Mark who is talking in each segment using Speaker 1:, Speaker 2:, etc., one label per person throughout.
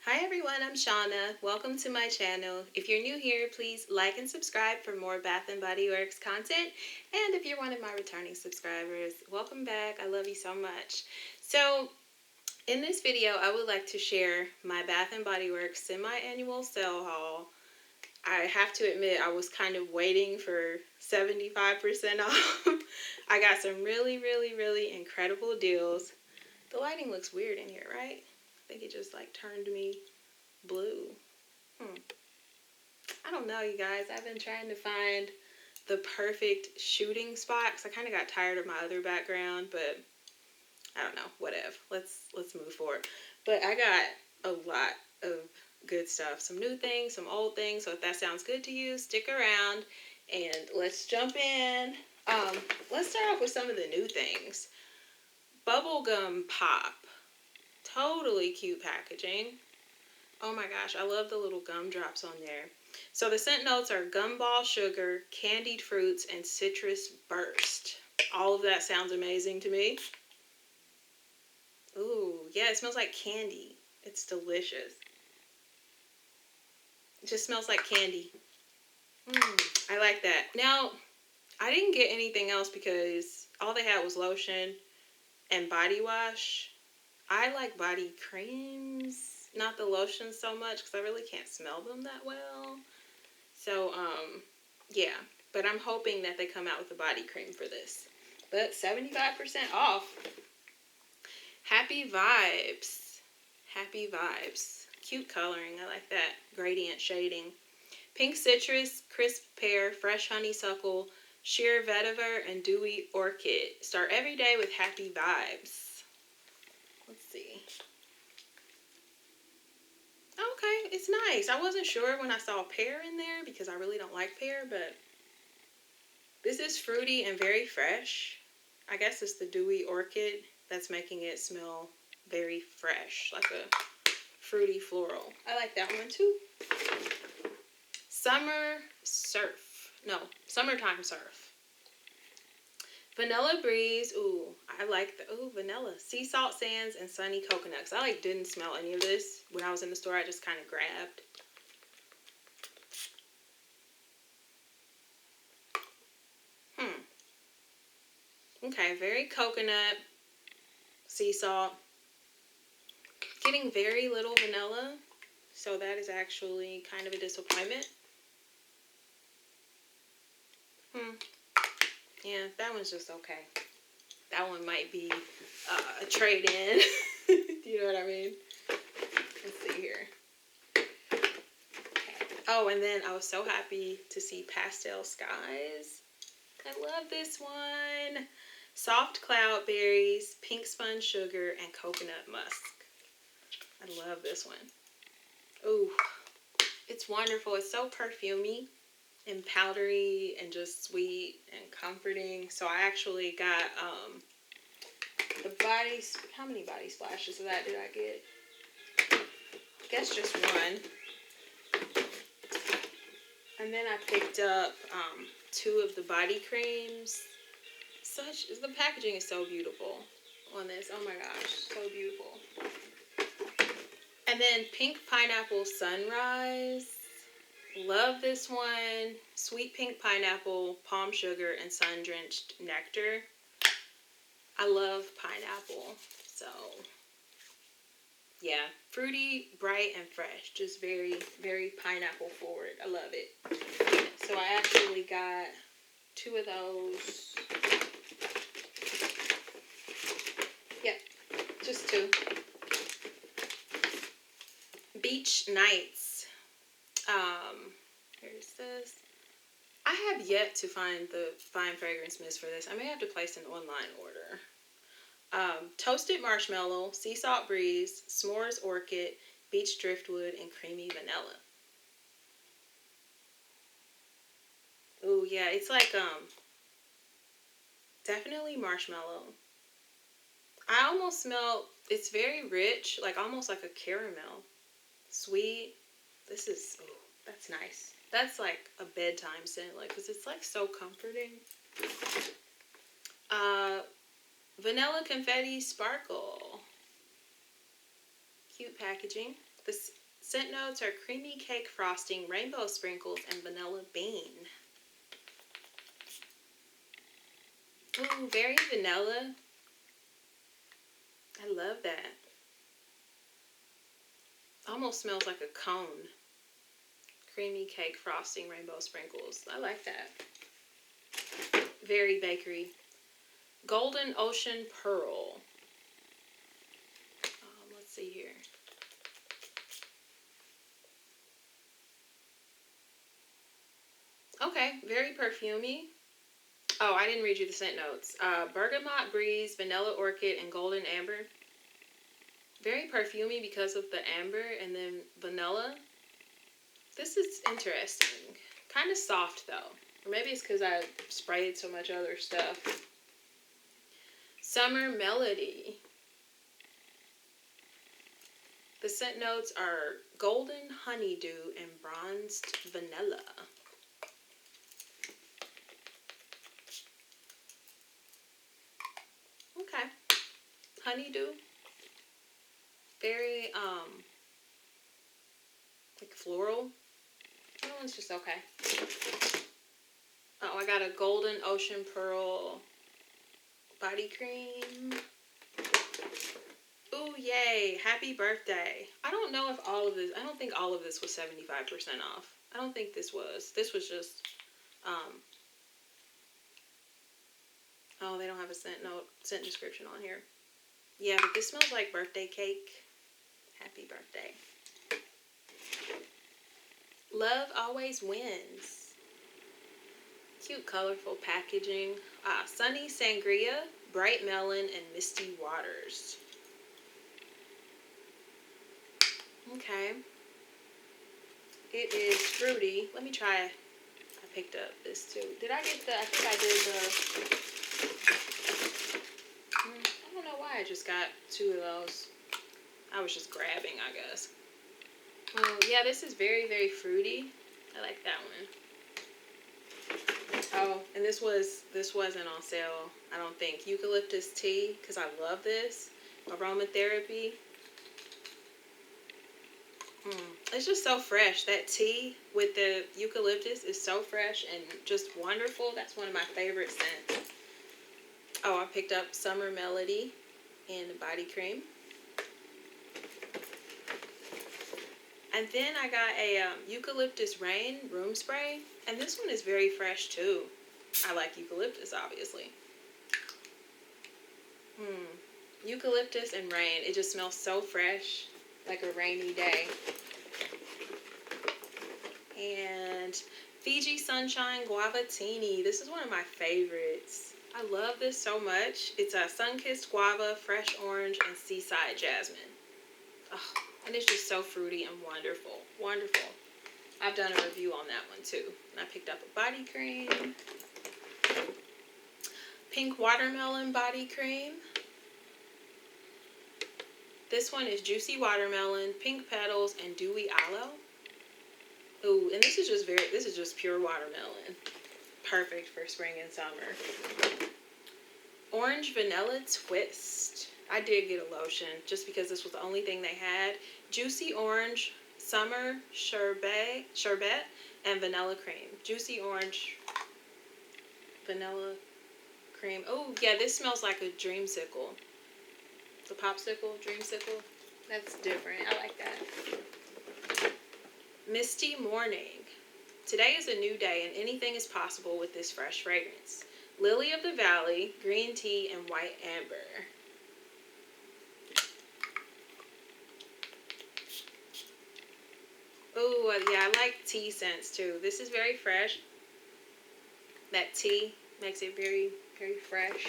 Speaker 1: Hi everyone, I'm Shauna. Welcome to my channel. If you're new here, please like and subscribe for more Bath and Body Works content. And if you're one of my returning subscribers, welcome back. I love you so much. So in this video, I would like to share my Bath and Body Works semi-annual sale haul. I have to admit, I was kind of waiting for 75% off. I got some really incredible deals. The lighting looks weird in here, right? I think it just like turned me blue. I don't know, you guys. I've been trying to find the perfect shooting spot because I kind of got tired of my other background, but I don't know, whatever. Let's move forward. But I got a lot of good stuff. Some new things, some old things. So if that sounds good to you, stick around and let's jump in. Let's start off with some of the new things. Bubblegum Pop. Totally cute packaging. Oh my gosh, I love the little gumdrops on there. So the scent notes are gumball sugar, candied fruits, and citrus burst. All of that sounds amazing to me. Ooh, yeah, it smells like candy. It's delicious. It just smells like candy. I like that. Now, I didn't get anything else because all they had was lotion and body wash. I like body creams, not the lotion so much because I really can't smell them that well. So, yeah. But I'm hoping that they come out with a body cream for this. But 75% off. Happy Vibes. Happy Vibes. Cute coloring. I like that. Gradient shading. Pink citrus, crisp pear, fresh honeysuckle, sheer vetiver, and dewy orchid. Start every day with happy vibes. Let's see. Okay, it's nice. I wasn't sure when I saw pear in there because I really don't like pear, but this is fruity and very fresh. I guess it's the dewy orchid that's making it smell very fresh, like a fruity floral. I like that one too. Summertime surf. Vanilla Breeze. Ooh, I like the vanilla. Sea salt sands and sunny coconuts. I didn't smell any of this when I was in the store. I just kind of grabbed. Okay, very coconut, sea salt. Getting very little vanilla, so that is actually kind of a disappointment. Yeah, that one's just okay. That one might be a trade-in. You know what I mean? Let's see here. Okay. Oh, and then I was so happy to see Pastel Skies. I love this one. Soft cloud berries, pink sponge sugar, and coconut musk. I love this one. Ooh, it's wonderful. It's so perfumey and powdery and just sweet and comforting. So I actually got the how many body splashes of that did I get? I guess just one. And then I picked up 2 of the body creams. The packaging is so beautiful on this. Oh my gosh, so beautiful. And then Pink Pineapple Sunrise. Love this one. Sweet pink pineapple, palm sugar, and sun-drenched nectar. I love pineapple. So, yeah. Fruity, bright, and fresh. Just very pineapple forward. I love it. So I actually got 2 of those. Yep, just 2. Beach Nights. Here's this. I have yet to find the fine fragrance mist for this. I may have to place an online order. Toasted marshmallow, sea salt breeze, s'mores orchid, beach driftwood, and creamy vanilla. Ooh, yeah, it's like definitely marshmallow. I almost smell, it's very rich, like almost like a caramel. Sweet. This is, oh, that's nice. That's like a bedtime scent, like, because it's like so comforting. Vanilla confetti sparkle. Cute packaging. The scent notes are creamy cake frosting, rainbow sprinkles, and vanilla bean. Ooh, very vanilla. I love that. Almost smells like a cone. Creamy cake frosting, rainbow sprinkles. I like that. Very bakery. Golden Ocean Pearl. Let's see here. Okay, very perfumey. Oh, I didn't read you the scent notes. Bergamot Breeze, Vanilla Orchid, and Golden Amber. Very perfumey because of the amber and then vanilla. This is interesting. Kind of soft though. Or maybe it's because I sprayed so much other stuff. Summer Melody. The scent notes are golden honeydew and bronzed vanilla. Okay. Honeydew. Very, like floral. That one's just okay. Oh, I got a Golden Ocean Pearl body cream. Ooh, yay. Happy birthday. I don't know if all of this, I don't think all of this was 75% off. I don't think this was. This was just, oh, they don't have a scent description on here. Yeah, but this smells like birthday cake. Happy birthday. Love Always Wins. Cute, colorful packaging. Sunny Sangria, Bright Melon, and Misty Waters. Okay. It is fruity. Let me try. I picked up this too. Did I get the, I think I did the, I don't know why I just got two of those. I was just grabbing, I guess. Yeah, this is very, very fruity. I like that one. Oh, and this wasn't on sale, I don't think. Eucalyptus tea, because I love this. Aromatherapy. It's just so fresh. That tea with the eucalyptus is so fresh and just wonderful. That's one of my favorite scents. Oh, I picked up Summer Melody and the body cream. And then I got a Eucalyptus Rain room spray. And this one is very fresh too. I like eucalyptus, obviously. Eucalyptus and rain. It just smells so fresh. Like a rainy day. And Fiji Sunshine Guavatini. This is one of my favorites. I love this so much. It's a sun-kissed guava, fresh orange, and seaside jasmine. Oh, and it's just so fruity and wonderful. Wonderful. I've done a review on that one too. And I picked up a body cream. Pink Watermelon body cream. This one is Juicy Watermelon, Pink Petals, and Dewy Aloe. Ooh, and this is just pure watermelon. Perfect for spring and summer. Orange Vanilla Twist. I did get a lotion just because this was the only thing they had. Juicy Orange, Summer Sherbet, and Vanilla Cream. Juicy Orange, Vanilla Cream. Oh, yeah, this smells like a dreamsicle. It's a popsicle, dreamsicle. That's different. I like that. Misty Morning. Today is a new day and anything is possible with this fresh fragrance. Lily of the Valley, green tea, and white amber. Ooh, yeah, I like tea scents too. This is very fresh. That tea makes it very, very fresh.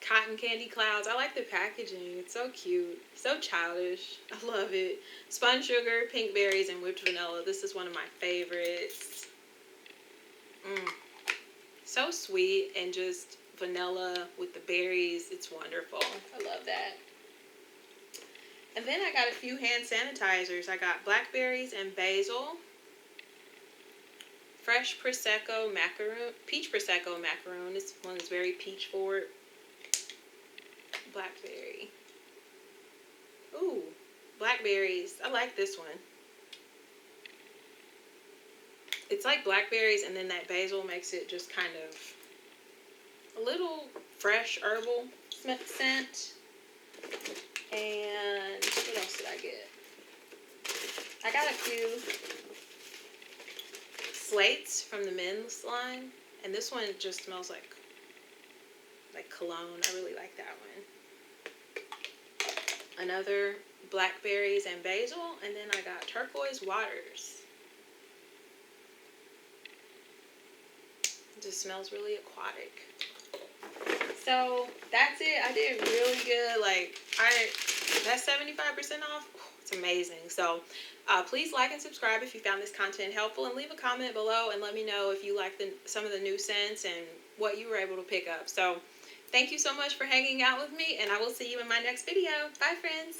Speaker 1: Cotton Candy Clouds. I like the packaging. It's so cute. So childish. I love it. Spun sugar, pink berries, and whipped vanilla. This is one of my favorites. So sweet and just vanilla with the berries. It's wonderful. I love that. And then I got a few hand sanitizers. I got blackberries and basil. Fresh Prosecco macaroon. Peach Prosecco macaroon. This one is very peach forward. Blackberry. Ooh, blackberries. I like this one. It's like blackberries, and then that basil makes it just kind of a little fresh herbal scent. And what else did I get? I got a few slates from the men's line, and this one just smells like cologne. I really like that one. Another blackberries and basil, and then I got turquoise waters. It just smells really aquatic. So that's it. I did really good. Like, that's 75% off. It's amazing. So please like and subscribe if you found this content helpful, and leave a comment below and let me know if you like some of the new scents and what you were able to pick up. So thank you so much for hanging out with me, and I will see you in my next video. Bye, friends.